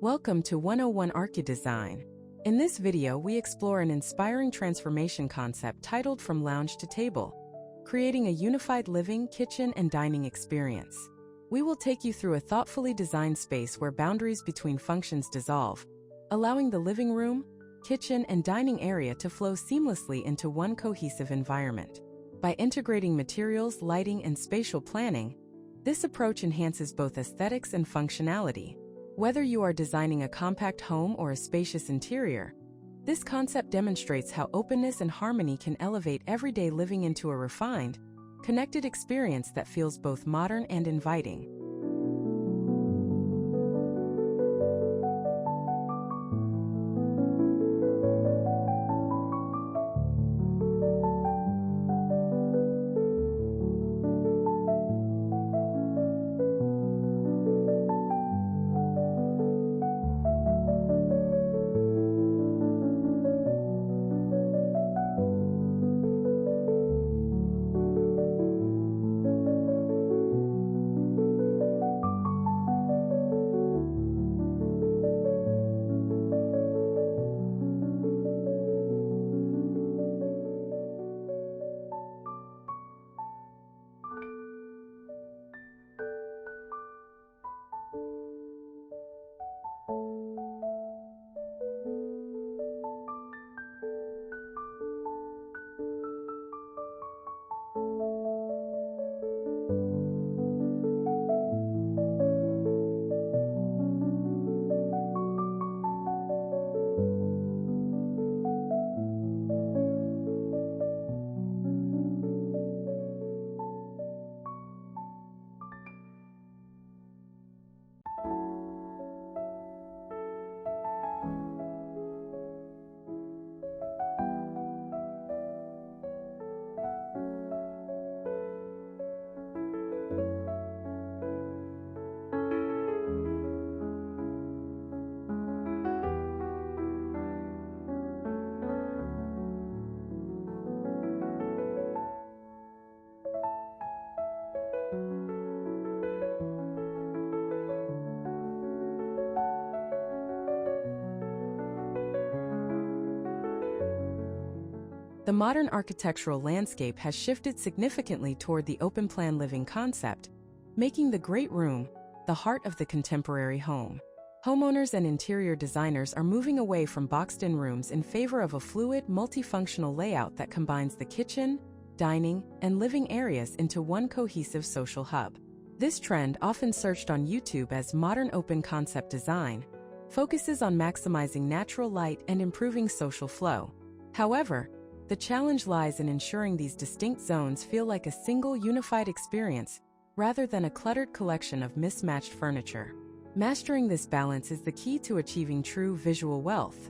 Welcome to 101 Archidesign. In this video, we explore an inspiring transformation concept titled From Lounge to Table, creating a unified living, kitchen, and dining experience. We will take you through a thoughtfully designed space where boundaries between functions dissolve, allowing the living room, kitchen, and dining area to flow seamlessly into one cohesive environment. By integrating materials, lighting, and spatial planning, this approach enhances both aesthetics and functionality. Whether you are designing a compact home or a spacious interior, this concept demonstrates how openness and harmony can elevate everyday living into a refined, connected experience that feels both modern and inviting. The modern architectural landscape has shifted significantly toward the open-plan living concept, making the great room the heart of the contemporary home. Homeowners and interior designers are moving away from boxed-in rooms in favor of a fluid, multifunctional layout that combines the kitchen, dining, and living areas into one cohesive social hub. This trend, often searched on YouTube as modern open concept design, focuses on maximizing natural light and improving social flow. However, the challenge lies in ensuring these distinct zones feel like a single unified experience rather than a cluttered collection of mismatched furniture. Mastering this balance is the key to achieving true visual wealth.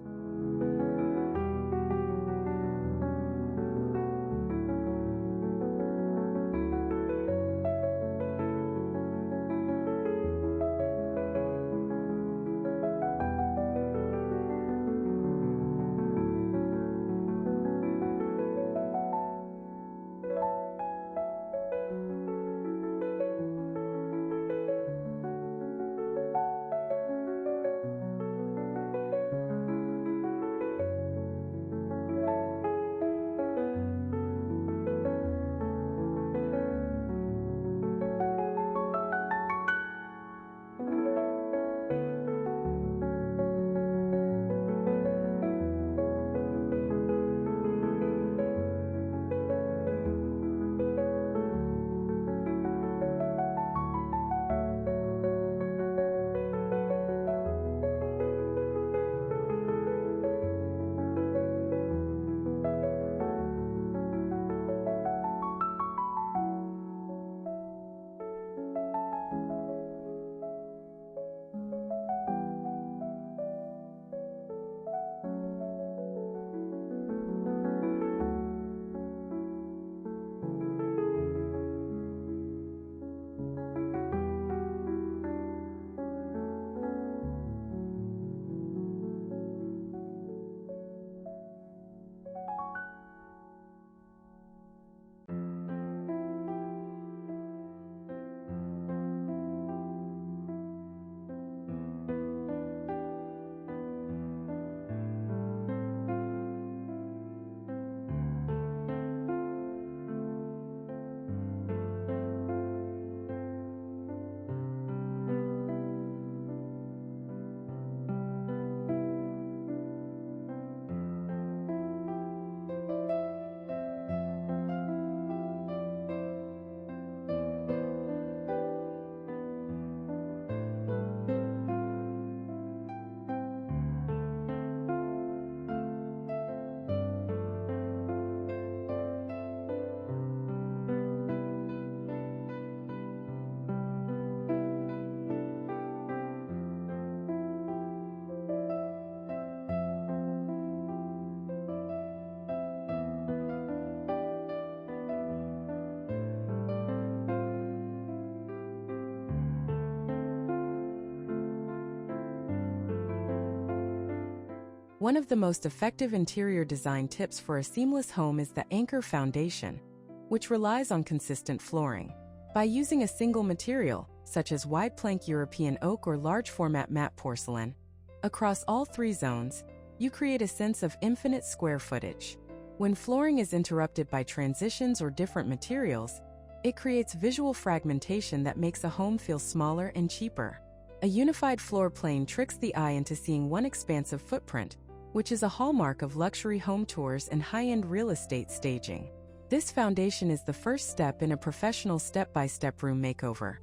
One of the most effective interior design tips for a seamless home is the anchor foundation, which relies on consistent flooring. By using a single material, such as wide plank European oak or large format matte porcelain, across all 3 zones, you create a sense of infinite square footage. When flooring is interrupted by transitions or different materials, it creates visual fragmentation that makes a home feel smaller and cheaper. A unified floor plane tricks the eye into seeing one expansive footprint, which is a hallmark of luxury home tours and high-end real estate staging. This foundation is the first step in a professional step-by-step room makeover.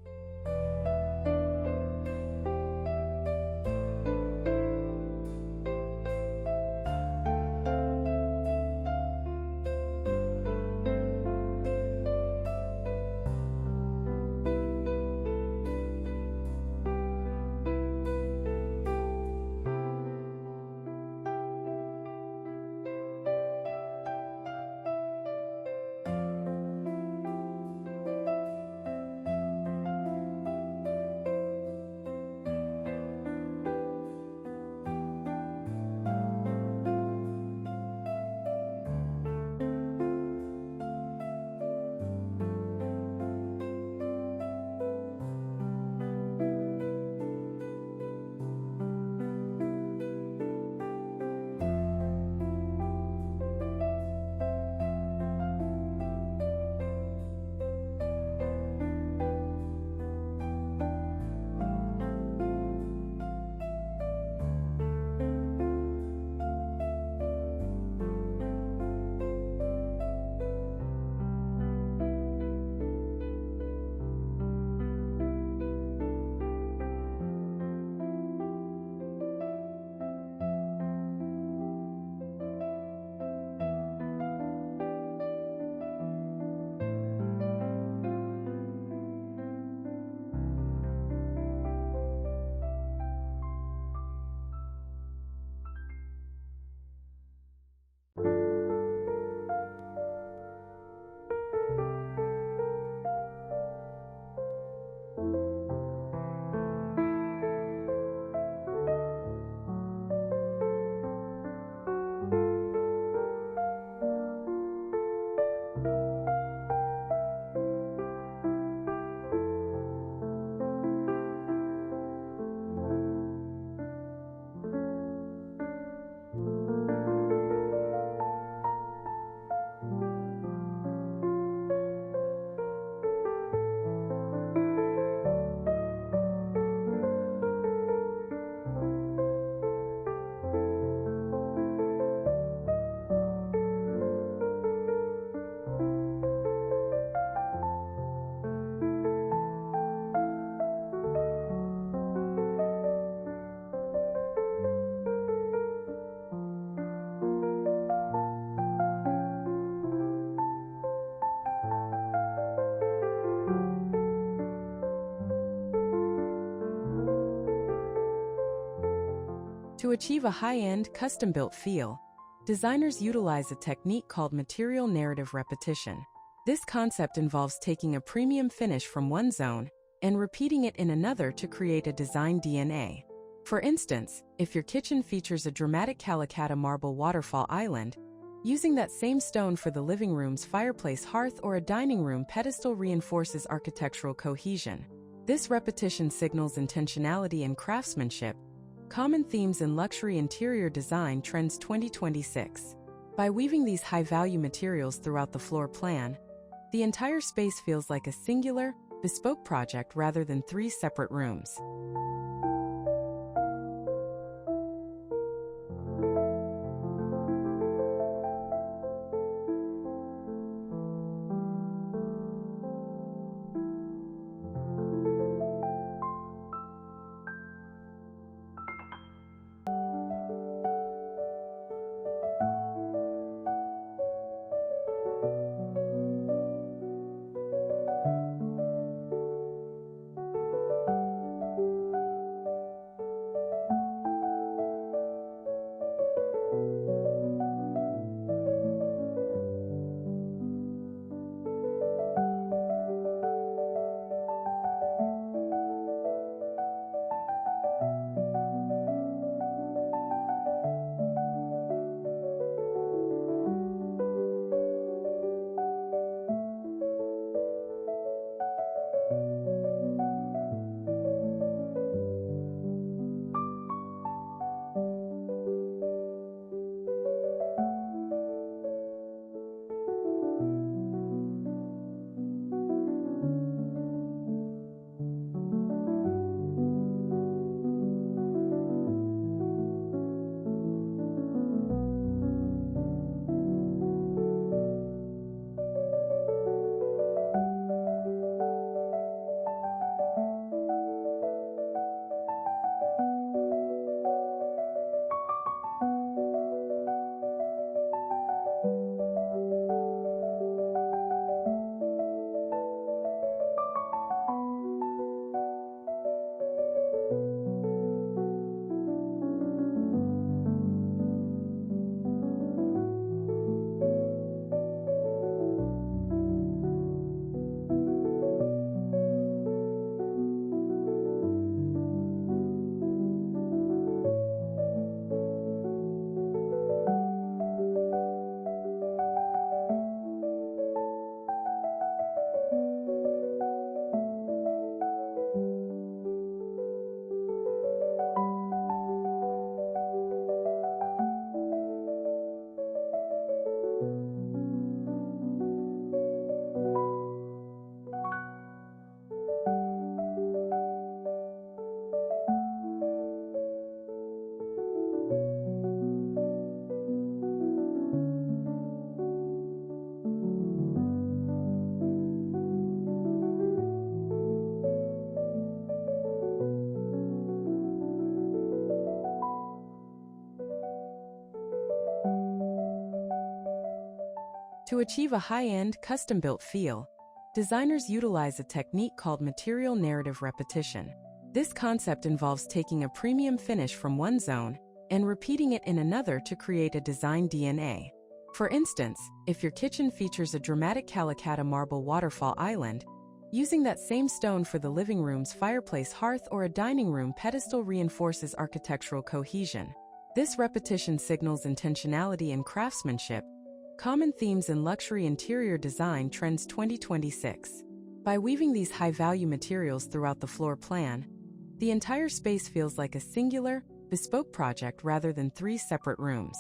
To achieve a high-end, custom-built feel, designers utilize a technique called material narrative repetition. This concept involves taking a premium finish from one zone and repeating it in another to create a design DNA. For instance, if your kitchen features a dramatic Calacatta marble waterfall island, using that same stone for the living room's fireplace hearth or a dining room pedestal reinforces architectural cohesion. This repetition signals intentionality and craftsmanship, common themes in luxury interior design trends 2026. By weaving these high-value materials throughout the floor plan, the entire space feels like a singular, bespoke project rather than 3 separate rooms. To achieve a high-end, custom-built feel, designers utilize a technique called material narrative repetition. This concept involves taking a premium finish from one zone and repeating it in another to create a design DNA. For instance, if your kitchen features a dramatic Calacatta marble waterfall island, using that same stone for the living room's fireplace hearth or a dining room pedestal reinforces architectural cohesion. This repetition signals intentionality and craftsmanship, common themes in luxury interior design trends 2026. By weaving these high-value materials throughout the floor plan, the entire space feels like a singular, bespoke project rather than three separate rooms.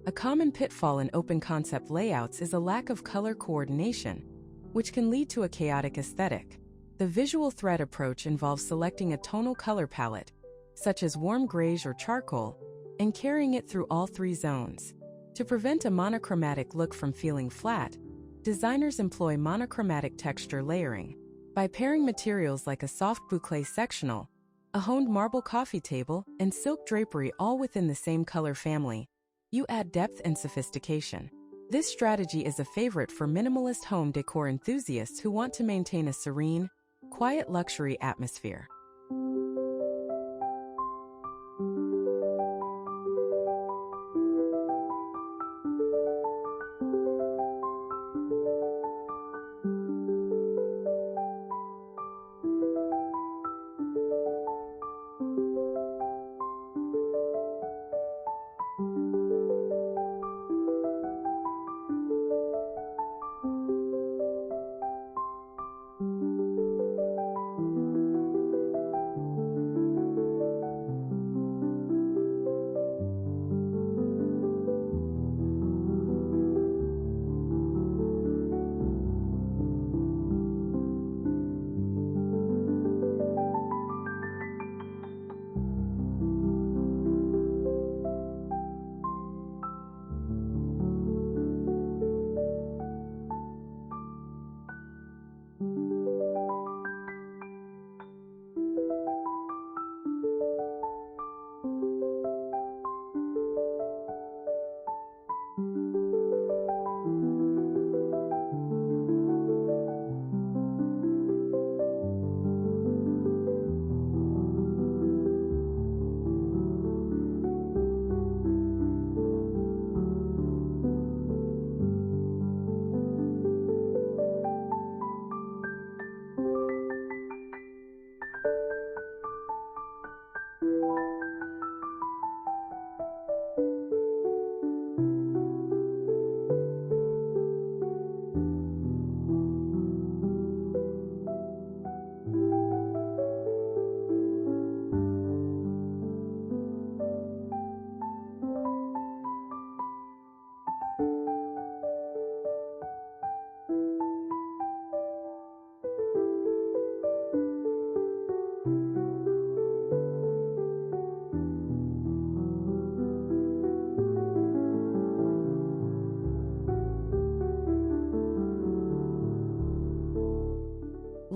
A common pitfall in open concept layouts is a lack of color coordination, which can lead to a chaotic aesthetic. The visual thread approach involves selecting a tonal color palette, such as warm grays or charcoal, and carrying it through all three zones. To prevent a monochromatic look from feeling flat, designers employ monochromatic texture layering. By pairing materials like a soft boucle sectional, a honed marble coffee table, and silk drapery all within the same color family, you add depth and sophistication. This strategy is a favorite for minimalist home decor enthusiasts who want to maintain a serene, quiet luxury atmosphere.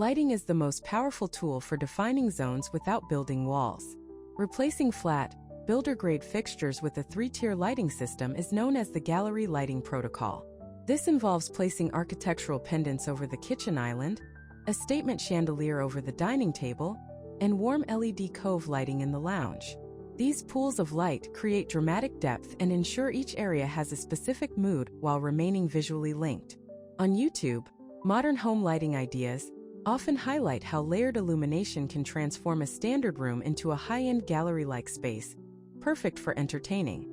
Lighting is the most powerful tool for defining zones without building walls. Replacing flat, builder-grade fixtures with a 3-tier lighting system is known as the gallery lighting protocol. This involves placing architectural pendants over the kitchen island, a statement chandelier over the dining table, and warm LED cove lighting in the lounge. These pools of light create dramatic depth and ensure each area has a specific mood while remaining visually linked. On YouTube, modern home lighting ideas often highlight how layered illumination can transform a standard room into a high-end gallery-like space, perfect for entertaining.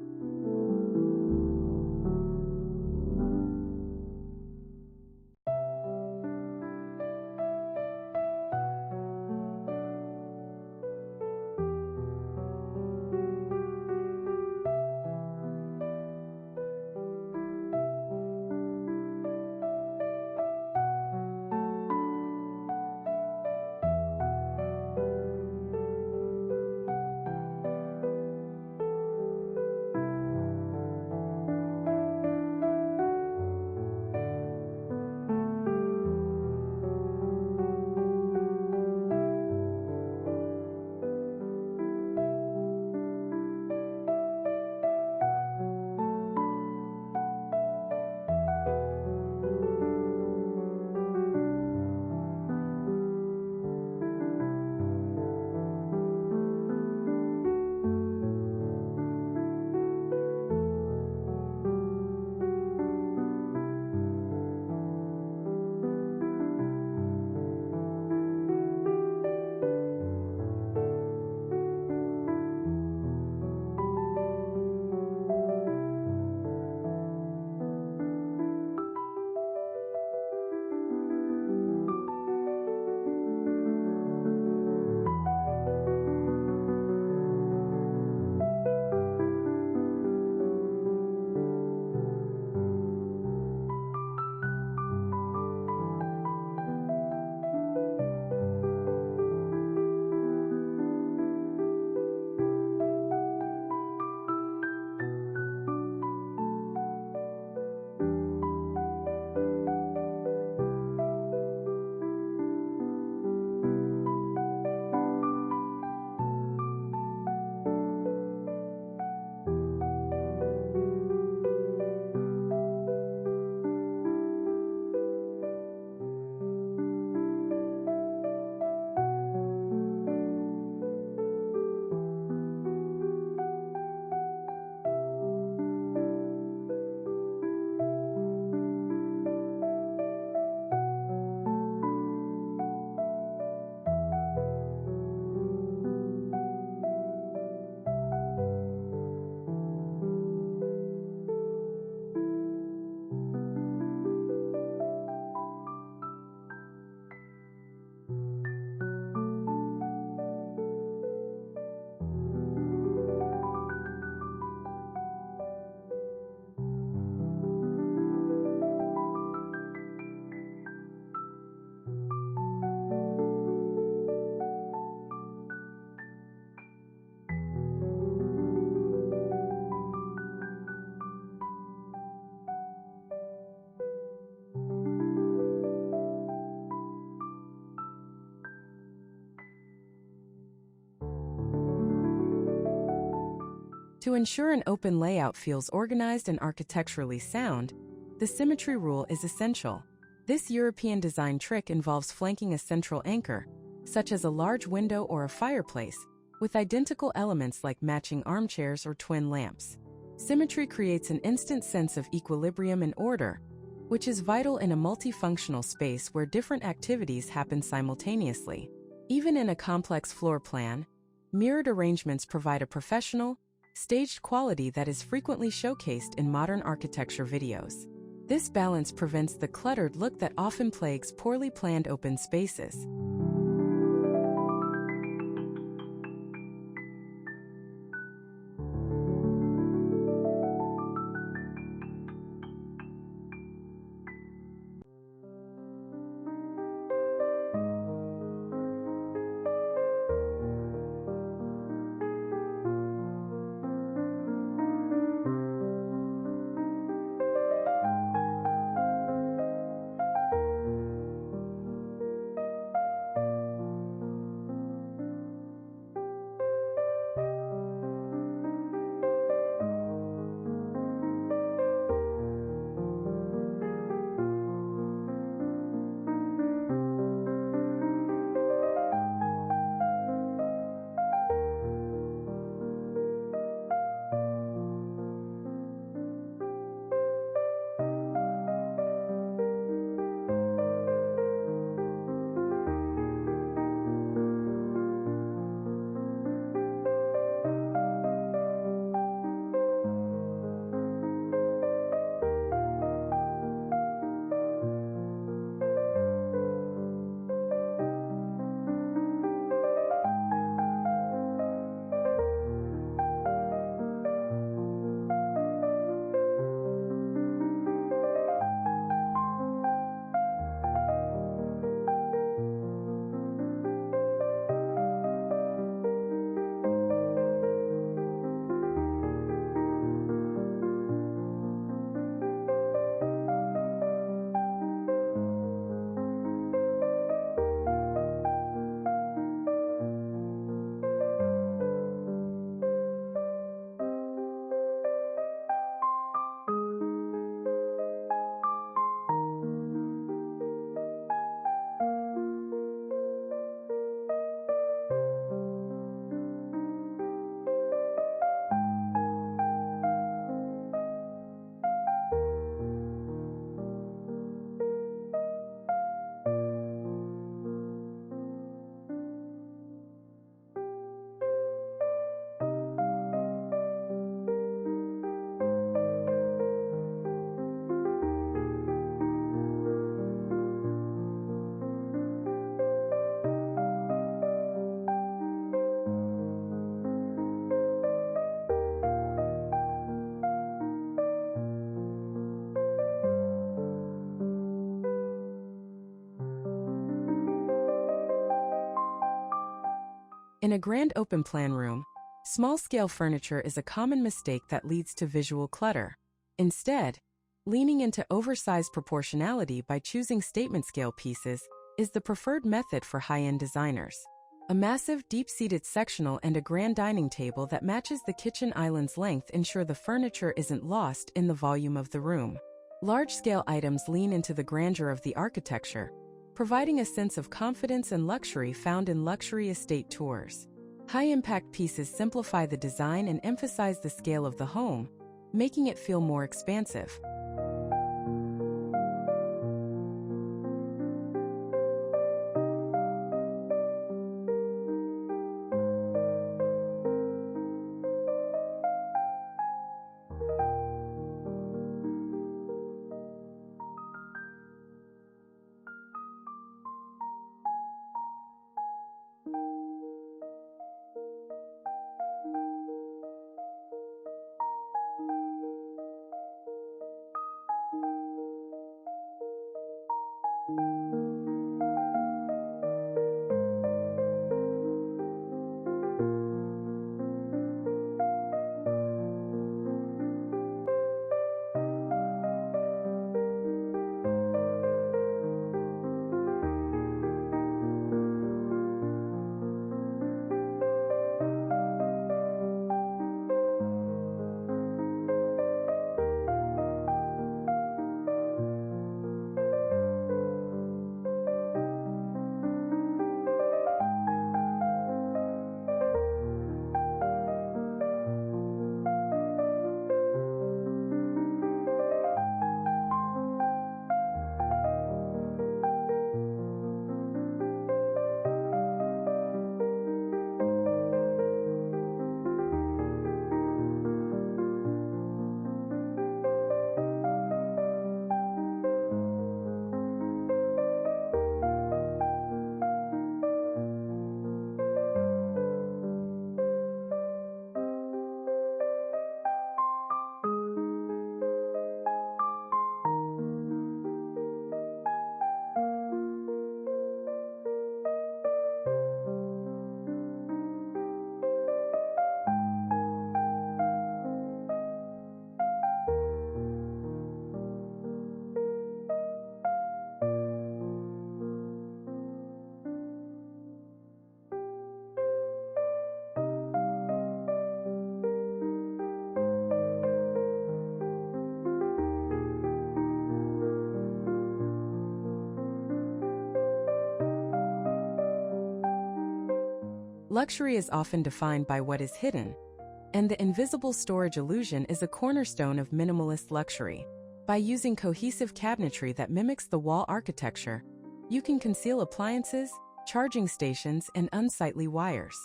To ensure an open layout feels organized and architecturally sound, the symmetry rule is essential. This European design trick involves flanking a central anchor, such as a large window or a fireplace, with identical elements like matching armchairs or twin lamps. Symmetry creates an instant sense of equilibrium and order, which is vital in a multifunctional space where different activities happen simultaneously. Even in a complex floor plan, mirrored arrangements provide a professional, staged quality that is frequently showcased in modern architecture videos. This balance prevents the cluttered look that often plagues poorly planned open spaces. In a grand open-plan room, small-scale furniture is a common mistake that leads to visual clutter. Instead, leaning into oversized proportionality by choosing statement-scale pieces is the preferred method for high-end designers. A massive, deep-seated sectional and a grand dining table that matches the kitchen island's length ensure the furniture isn't lost in the volume of the room. Large-scale items lean into the grandeur of the architecture, providing a sense of confidence and luxury found in luxury estate tours. High-impact pieces simplify the design and emphasize the scale of the home, making it feel more expansive. Luxury is often defined by what is hidden, and the invisible storage illusion is a cornerstone of minimalist luxury. By using cohesive cabinetry that mimics the wall architecture, you can conceal appliances, charging stations, and unsightly wires.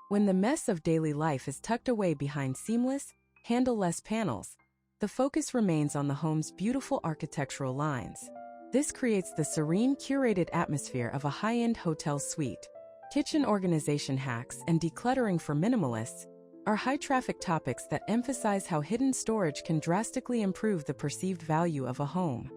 When the mess of daily life is tucked away behind seamless, handle-less panels, the focus remains on the home's beautiful architectural lines. This creates the serene, curated atmosphere of a high-end hotel suite. Kitchen organization hacks and decluttering for minimalists are high-traffic topics that emphasize how hidden storage can drastically improve the perceived value of a home.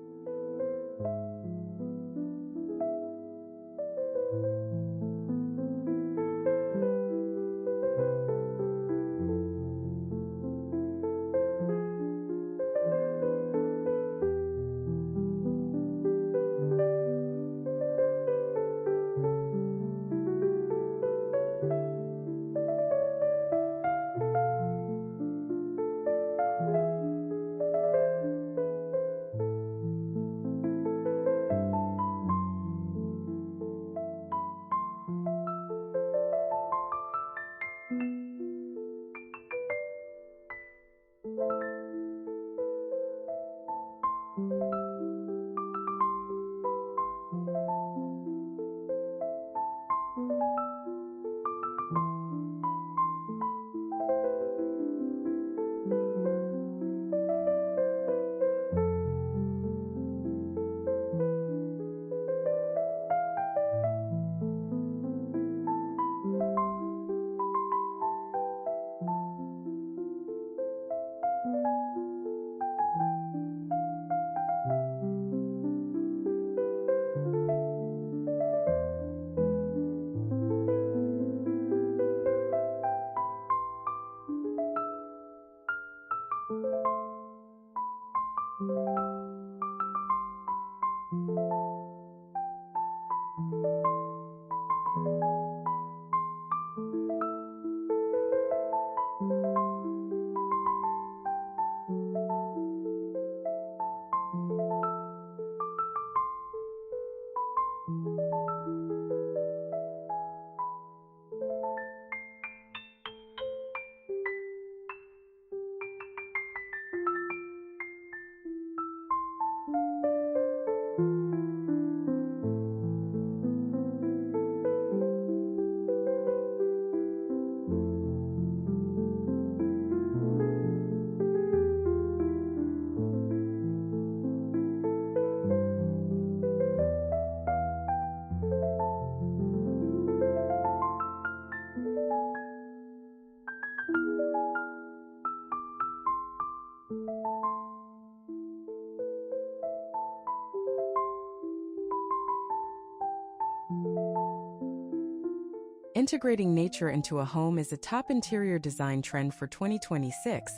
Integrating nature into a home is a top interior design trend for 2026,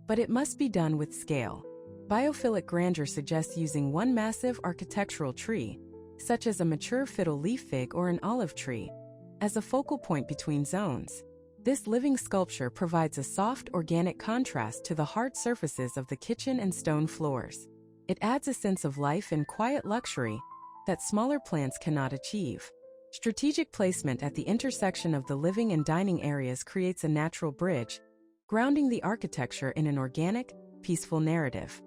but it must be done with scale. Biophilic Grandeur suggests using one massive architectural tree, such as a mature fiddle leaf fig or an olive tree, as a focal point between zones. This living sculpture provides a soft, organic contrast to the hard surfaces of the kitchen and stone floors. It adds a sense of life and quiet luxury that smaller plants cannot achieve. Strategic placement at the intersection of the living and dining areas creates a natural bridge, grounding the architecture in an organic, peaceful narrative.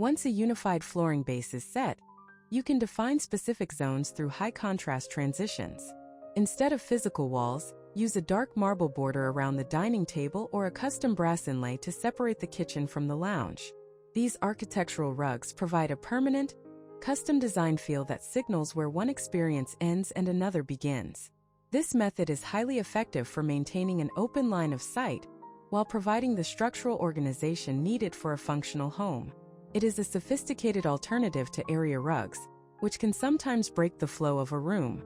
Once a unified flooring base is set, you can define specific zones through high-contrast transitions. Instead of physical walls, use a dark marble border around the dining table or a custom brass inlay to separate the kitchen from the lounge. These architectural rugs provide a permanent, custom-designed feel that signals where one experience ends and another begins. This method is highly effective for maintaining an open line of sight while providing the structural organization needed for a functional home. It is a sophisticated alternative to area rugs, which can sometimes break the flow of a room.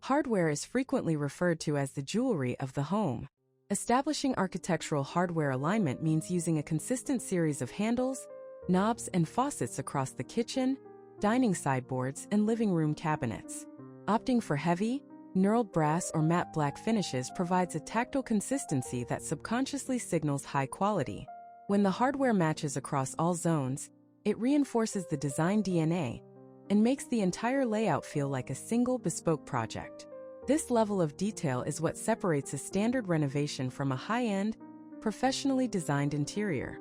Hardware is frequently referred to as the jewelry of the home. Establishing architectural hardware alignment means using a consistent series of handles, knobs, and faucets across the kitchen, dining sideboards, and living room cabinets. Opting for heavy, knurled brass or matte black finishes provides a tactile consistency that subconsciously signals high quality. When the hardware matches across all zones, it reinforces the design DNA and makes the entire layout feel like a single bespoke project. This level of detail is what separates a standard renovation from a high-end, professionally designed interior.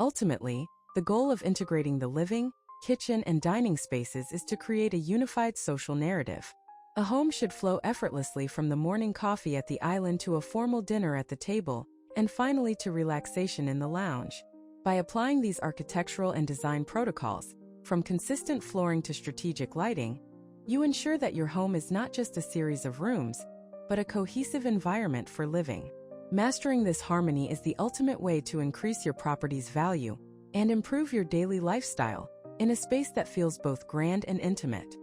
Ultimately, the goal of integrating the living, kitchen, and dining spaces is to create a unified social narrative. A home should flow effortlessly from the morning coffee at the island to a formal dinner at the table, and finally to relaxation in the lounge. By applying these architectural and design protocols, from consistent flooring to strategic lighting, you ensure that your home is not just a series of rooms, but a cohesive environment for living. Mastering this harmony is the ultimate way to increase your property's value and improve your daily lifestyle in a space that feels both grand and intimate.